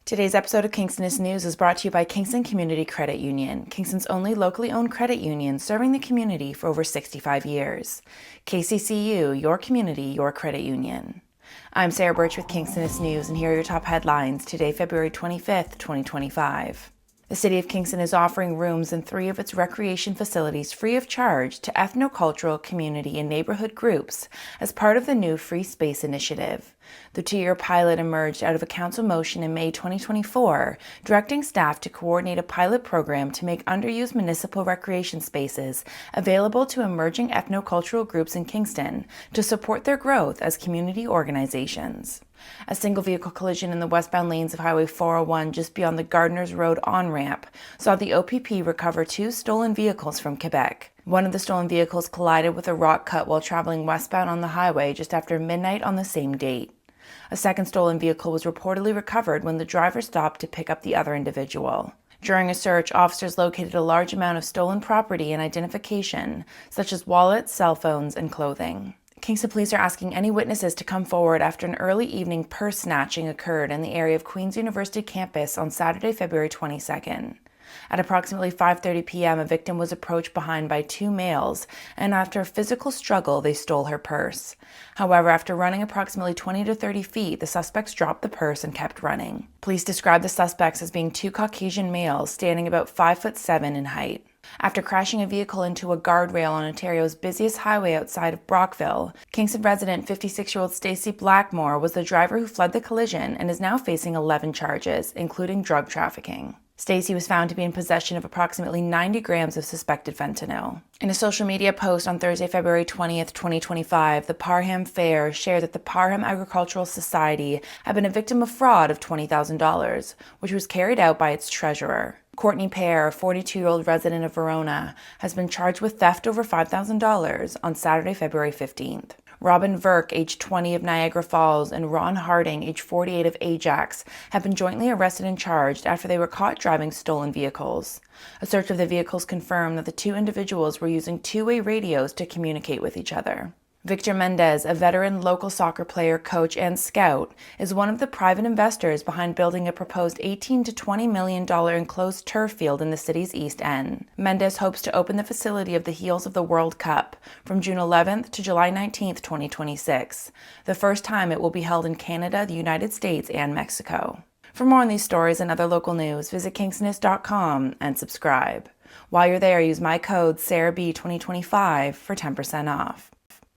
Today's episode of Kingstonist News is brought to you by Kingston Community Credit Union, Kingston's only locally owned credit union serving the community for over 65 years. KCCU, your community, your credit union. I'm Sarah Burtch with Kingstonist News, and here are your top headlines today, February 25th, 2025. The City of Kingston is offering rooms in 3 of its recreation facilities free of charge to ethno-cultural, community, and neighborhood groups as part of the new Free Space Initiative. The 2-year pilot emerged out of a council motion in May 2024, directing staff to coordinate a pilot program to make underused municipal recreation spaces available to emerging ethno-cultural groups in Kingston to support their growth as community organizations. A single vehicle collision in the westbound lanes of Highway 401 just beyond the Gardner's Road on-ramp saw the OPP recover 2 stolen vehicles from Quebec. One of the stolen vehicles collided with a rock cut while traveling westbound on the highway just after midnight on the same date. A second stolen vehicle was reportedly recovered when the driver stopped to pick up the other individual. During a search, officers located a large amount of stolen property and identification, such as wallets, cell phones, and clothing. Kingston police are asking any witnesses to come forward after an early evening purse snatching occurred in the area of Queen's University campus on Saturday, February 22nd. At approximately 5:30 p.m., a victim was approached behind by 2 males, and after a physical struggle, they stole her purse. However, after running approximately 20 to 30 feet, the suspects dropped the purse and kept running. Police described the suspects as being 2 Caucasian males standing about 5'7" in height. After crashing a vehicle into a guardrail on Ontario's busiest highway outside of Brockville, Kingston resident 56-year-old Stacey Blackmore was the driver who fled the collision and is now facing 11 charges, including drug trafficking. Stacey was found to be in possession of approximately 90 grams of suspected fentanyl. In a social media post on Thursday, February 20th, 2025, the Parham Fair shared that the Parham Agricultural Society had been a victim of fraud of $20,000, which was carried out by its treasurer. Courtney Pear, a 42-year-old resident of Verona, has been charged with theft over $5,000 on Saturday, February 15th. Robin Verk, age 20 of Niagara Falls, and Ron Harding, age 48 of Ajax, have been jointly arrested and charged after they were caught driving stolen vehicles. A search of the vehicles confirmed that the 2 individuals were using 2-way radios to communicate with each other. Victor Mendez, a veteran local soccer player, coach, and scout, is one of the private investors behind building a proposed $18 to $20 million enclosed turf field in the city's East End. Mendez hopes to open the facility of the heels of the World Cup from June 11th to July 19th, 2026, the first time it will be held in Canada, the United States, and Mexico. For more on these stories and other local news, visit kingstonist.com and subscribe. While you're there, use my code SARAHB2025 for 10% off.